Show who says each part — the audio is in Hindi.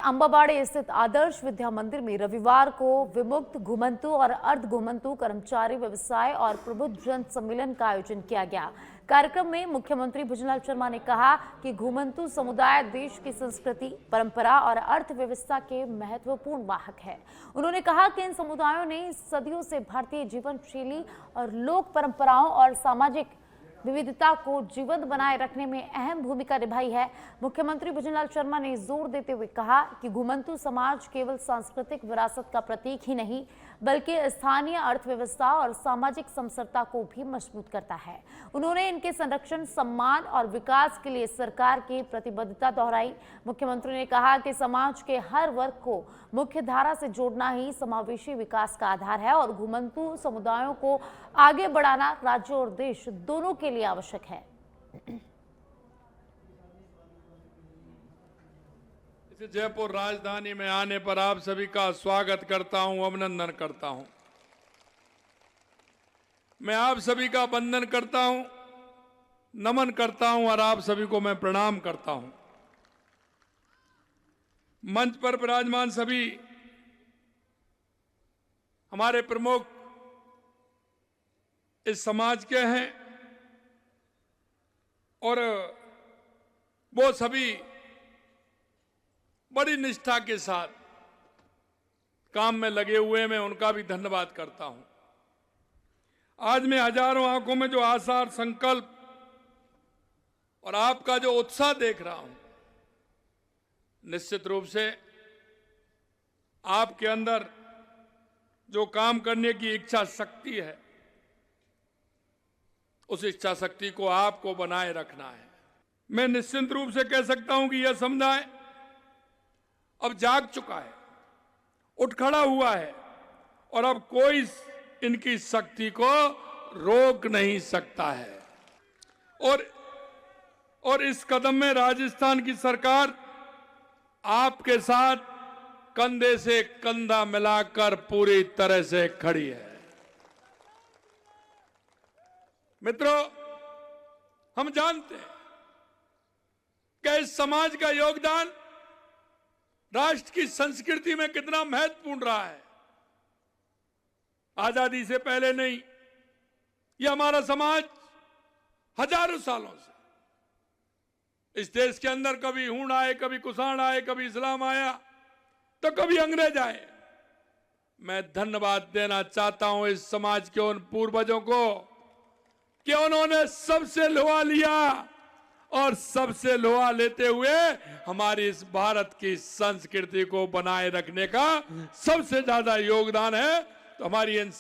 Speaker 1: अंबाबाड़ी स्थित आदर्श विद्या मंदिर में रविवार को विमुक्त, घुमंतु और अर्ध घुमंतु कर्मचारी व्यवसाय और प्रबुद्ध जन सम्मेलन का आयोजन किया गया। कार्यक्रम में मुख्यमंत्री भुजनलाल शर्मा ने कहा कि घुमंतु समुदाय देश की संस्कृति, परंपरा और अर्थव्यवस्था के महत्वपूर्ण वाहक है। उन्होंने कहा कि इन समुदायों ने सदियों से भारतीय जीवन शैली और लोक परंपराओं और सामाजिक विविधता को जीवंत बनाए रखने में अहम भूमिका निभाई है। मुख्यमंत्री भुजनलाल शर्मा ने जोर देते हुए कहा कि घुमंतु समाज केवल सांस्कृतिक विरासत का प्रतीक ही नहीं, बल्कि स्थानीय अर्थव्यवस्था और सामाजिक समरसता को भी मजबूत करता है। उन्होंने इनके संरक्षण, सम्मान और विकास के लिए सरकार की प्रतिबद्धता दोहराई। मुख्यमंत्री ने कहा कि समाज के हर वर्ग को मुख्य धारा से जोड़ना ही समावेशी विकास का आधार है और घुमंतु समुदायों को आगे बढ़ाना राज्य और देश दोनों के लिए आवश्यक है।
Speaker 2: जयपुर राजधानी में आने पर आप सभी का स्वागत करता हूं, अभिनंदन करता हूं। मैं आप सभी का वंदन करता हूं, नमन करता हूं और आप सभी को मैं प्रणाम करता हूं। मंच पर विराजमान सभी हमारे प्रमुख इस समाज के हैं और वो सभी बड़ी निष्ठा के साथ काम में लगे हुए, मैं उनका भी धन्यवाद करता हूं। आज मैं हजारों आंखों में जो आशा और संकल्प और आपका जो उत्साह देख रहा हूं, निश्चित रूप से आपके अंदर जो काम करने की इच्छा शक्ति है, उस इच्छा शक्ति को आपको बनाए रखना है। मैं निश्चित रूप से कह सकता हूं कि यह समुदाय अब जाग चुका है, उठ खड़ा हुआ है और अब कोई इनकी शक्ति को रोक नहीं सकता है। और इस कदम में राजस्थान की सरकार आपके साथ कंधे से कंधा मिलाकर पूरी तरह से खड़ी है। मित्रों, हम जानते हैं कि इस समाज का योगदान राष्ट्र की संस्कृति में कितना महत्वपूर्ण रहा है। आजादी से पहले नहीं, यह हमारा समाज हजारों सालों से इस देश के अंदर कभी हूण आए, कभी कुषाण आए, कभी इस्लाम आया तो कभी अंग्रेज आए। मैं धन्यवाद देना चाहता हूं इस समाज के उन पूर्वजों को कि उन्होंने सबसे लोहा लिया और सबसे लोहा लेते हुए हमारी इस भारत की संस्कृति को बनाए रखने का सबसे ज्यादा योगदान है। तो हमारी इन